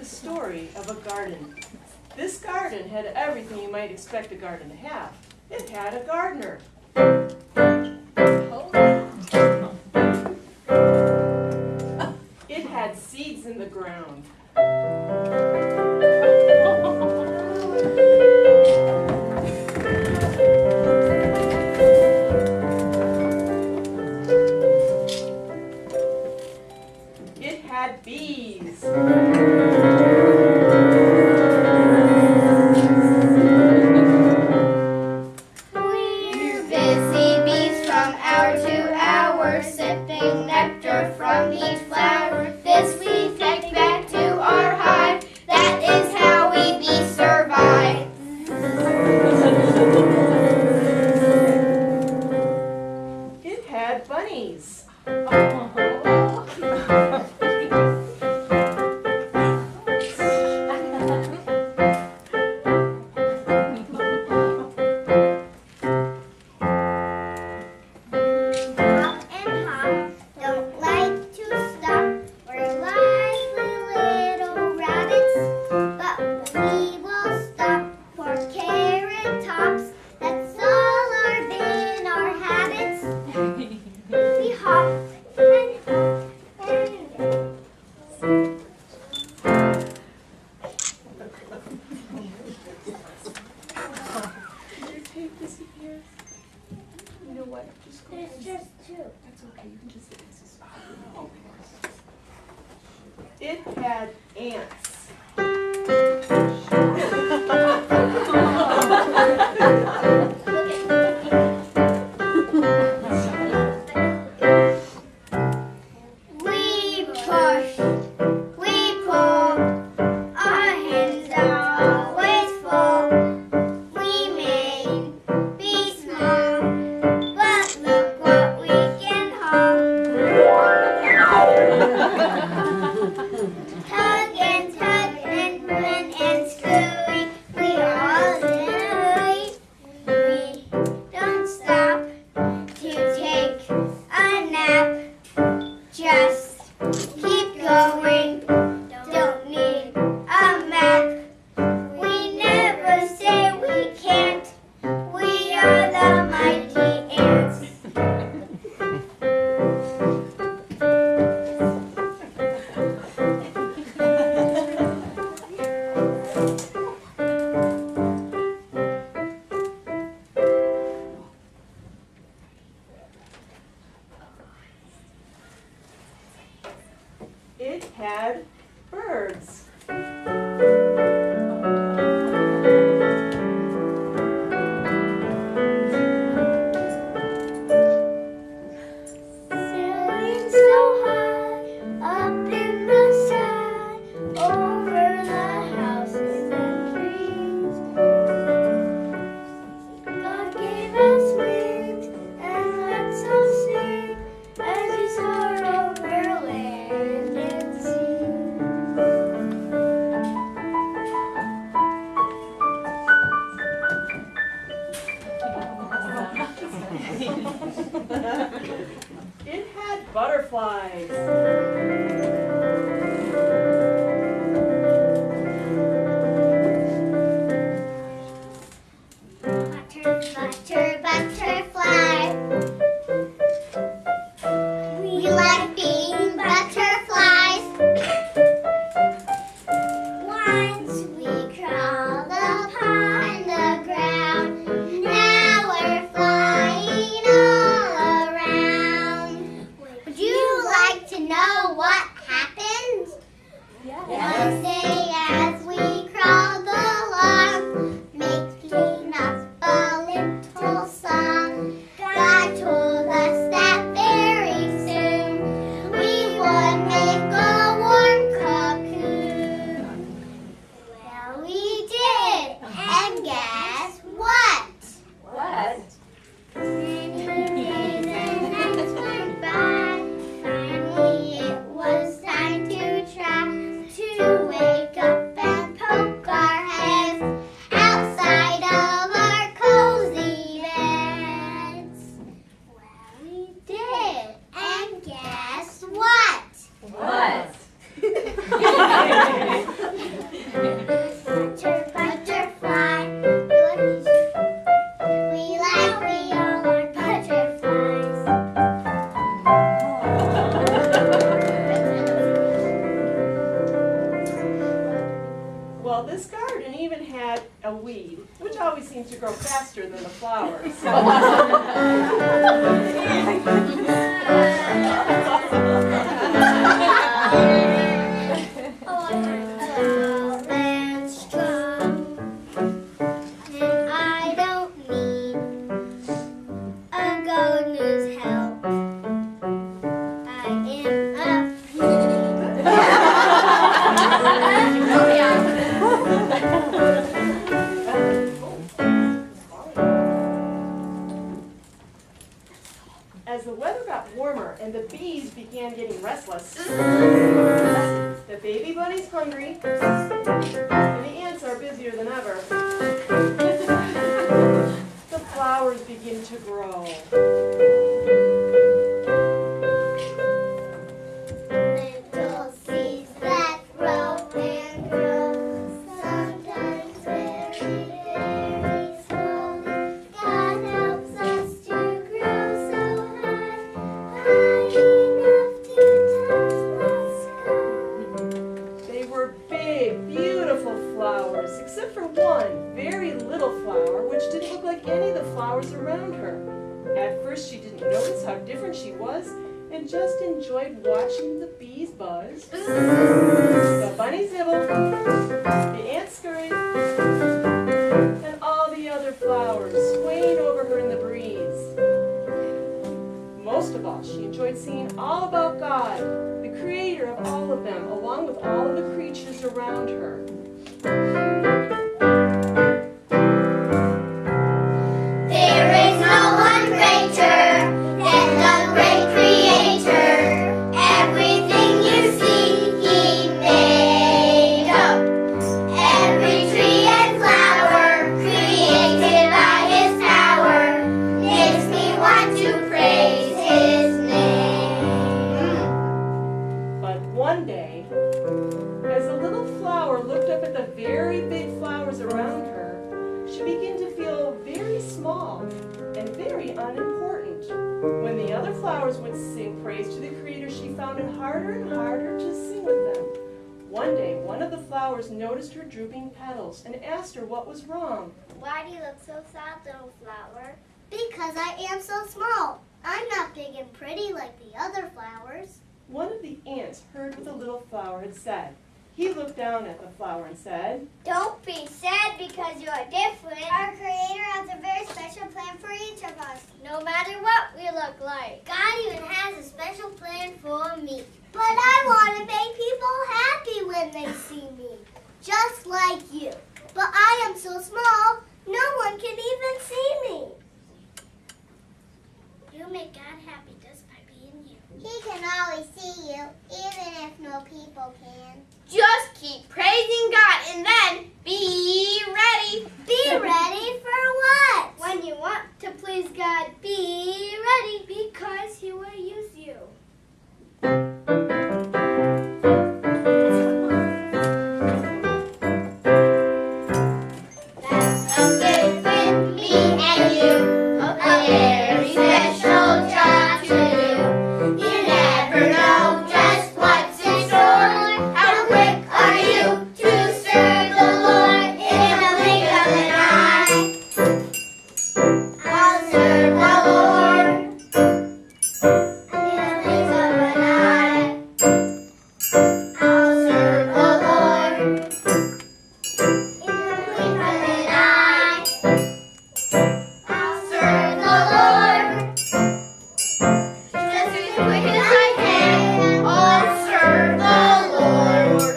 story of a garden. This garden had everything you might expect a garden to have. It had a gardener. It had seeds in the ground. It had bees. We're busy bees from hour to hour, sipping nectar from each flower. This we take back to our hive. That is how we bees survive. It had bunnies. Hop and hop, don't like to stop. We're lively little rabbits, but we will stop for carrot tops. That's all been our habits. We hop and hop and Did your tape disappear? You know what? Just go. There's just two. That's okay. You can just sit. This is It had ants. We push, we pull, our hands are always full. We may be small, but look what we can haul. Tug and run and scurry, we all hurry. We don't stop to take a nap. Just keep going, don't need a map. We never say we can't, we are the mighty ants. It had birds. Sailing so high, up in the sky, over the houses and trees. God gave us wings and lets us sing as we soar over land and sea. It had butterflies. Butterfly. We like being butterflies. Once we crawled upon the ground, now we're flying all around. Would you like to know seed, which always seems to grow faster than the flowers. As the weather got warmer and the bees began getting restless, the baby bunny's hungry, and the ants are busier than ever, the flowers begin to grow. Little seeds that grow and grow, sometimes very, very slowly. God helps us to grow so high, enough to touch the sky. They were big, beautiful flowers, except for one very little flower, which didn't look like any of the flowers around her. At first, she didn't notice how different she was, and just enjoyed watching the bees buzz, the bunnies nibble, the ants scurry, and all the other flowers swaying over her in the breeze. Most of all, she enjoyed seeing all about God, the creator of all of them, along with all of the creatures around her. There is no one greater than the great Creator. Everything you see, He made up. Every tree and flower created by His power makes me want to praise His name. But one day, as the little flower looked up at the very big flowers around her, she began to feel very small and very unimportant. When the other flowers would sing praise to the Creator, she found it harder and harder to sing with them. One day, one of the flowers noticed her drooping petals and asked her what was wrong. Why do you look so sad, little flower? Because I am so small. I'm not big and pretty like the other flowers. One of the ants heard what the little flower had said. He looked down at the flower and said, Don't be sad because you're different. Our Creator has a very special plan for each of us, no matter what we look like. God even has a special plan for me. But I want to make people happy when they see me, just like you. But I am so small, no one can even see me. You make God happy just by being you. He can always see you, even if no people can. Just keep praising God and then be ready. Be ready for what? When you want to please God, be ready because He will use you. That's a gift with me and you, a very special job to do. You never know just what's in store. How quick are you to serve the Lord in a blink of an eye? I'll serve the Lord in a blink of an eye. I'll serve the Lord in a blink of an eye. I'll serve the Lord just as quick as I can. I'll serve the Lord.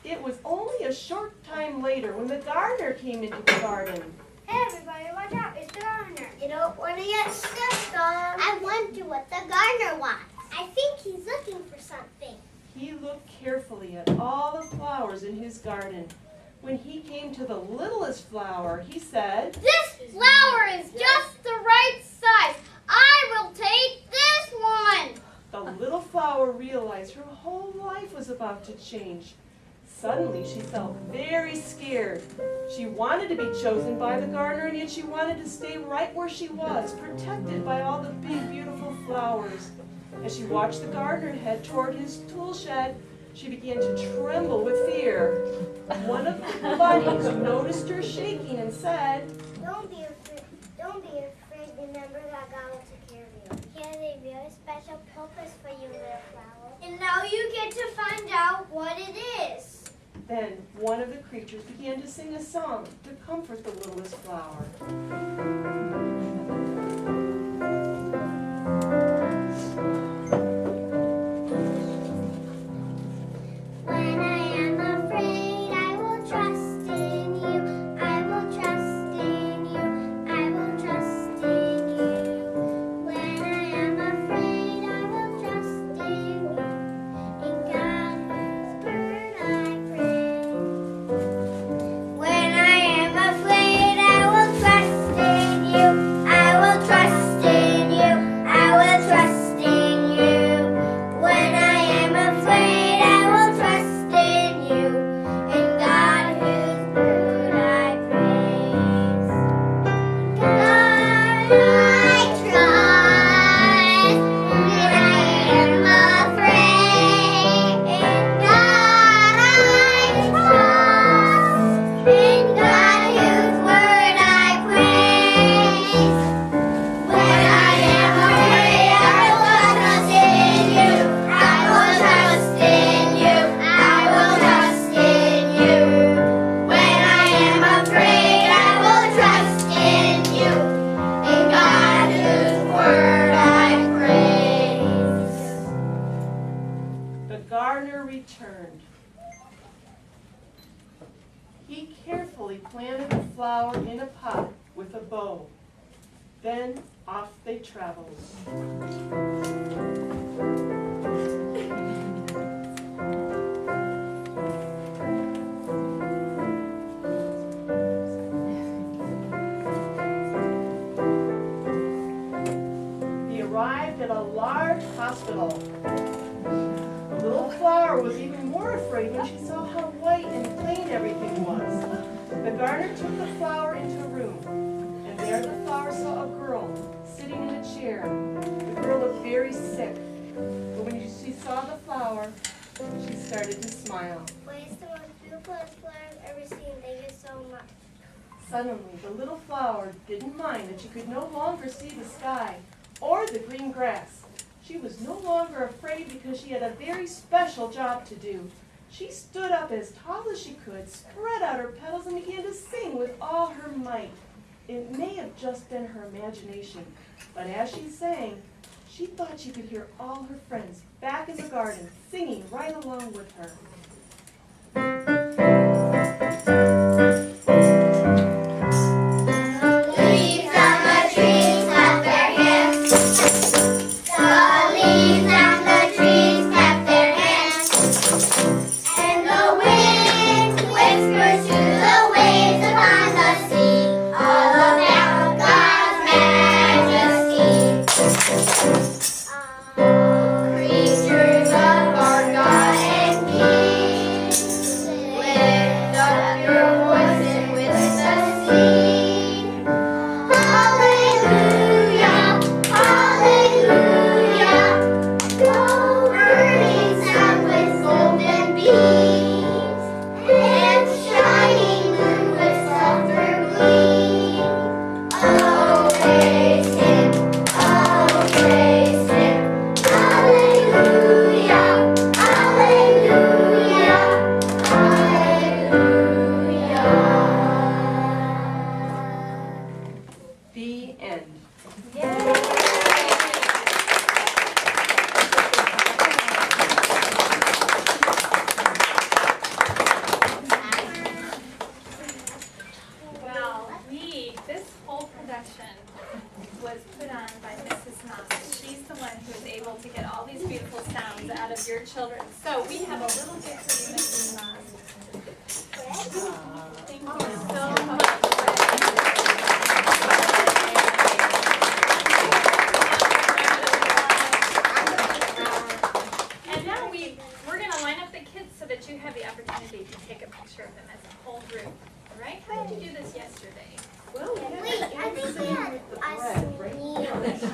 It was only a short time later when the gardener came into the garden. Hey everybody, watch out, it's the gardener. You don't want to get stepped on. I wonder what the gardener wants. I think he's looking for something. He looked carefully at all the flowers in his garden. When he came to the littlest flower, he said, This flower is just the right size. I will take this one. The little flower realized her whole life was about to change. Suddenly, she felt very scared. She wanted to be chosen by the gardener, and yet she wanted to stay right where she was, protected by all the big, beautiful flowers. As she watched the gardener head toward his tool shed, She began to tremble with fear. One of the bunnies noticed her shaking and said, Don't be afraid. Don't be afraid. Remember that God will take care of you. He has a very special purpose for you, little flower. And now you get to find out what it is. Then one of the creatures began to sing a song to comfort the littlest flower. When I am afraid, I will trust in you. I will trust in you. I will trust in you. When I am afraid, I will trust in you. In God whose word I pray. When I am afraid, I will trust in you. I will trust in you. I will trust in you. When I am afraid, I will trust in you. In God whose word I praise. God I trust. When I am afraid, in God I trust. In God whose word I praise. When I am afraid, I will trust in you. I will trust in you. I will trust in you. When I am afraid, I will trust in you. In God whose word I praise. The gardener returned. He carefully planted the flower in a pot with a bow. Then off they traveled. They arrived at a large hospital. The little flower was even more afraid when she saw how white and plain everything was. The gardener took the flower into a room, and there the flower saw a girl sitting in a chair. The girl looked very sick, but when she saw the flower, she started to smile. Well, it's the most beautiful flower I've ever seen. Thank you so much. Suddenly, the little flower didn't mind that she could no longer see the sky or the green grass. She was no longer afraid because she had a very special job to do. She stood up as tall as she could, spread out her petals, and began to sing with all her might. It may have just been her imagination, but as she sang, she thought she could hear all her friends back in the garden singing right along with her. Leaves on the trees clap their hands. The leaves on the trees clap their hands. And the wind whispers to the waves upon the sea all about God's majesty. Creatures of our God and King, lift up your voice and with the sea. Hallelujah, hallelujah. The burning sun with golden beams and shining moon with softer gleam. Oh, praise Him, oh, praise Him. Hallelujah, hallelujah, hallelujah. The end. Well, this whole production was put on by Mrs. Moss. She's the one who is able to get all these beautiful sounds out of your children. So we have a little gift for you, Mrs. Moss. Thank you so much. And now we're going to line up the kids so that you have the opportunity to take a picture of them as a whole group. All right? How did you do this yesterday? Well, Wait, I think we had a sneeze.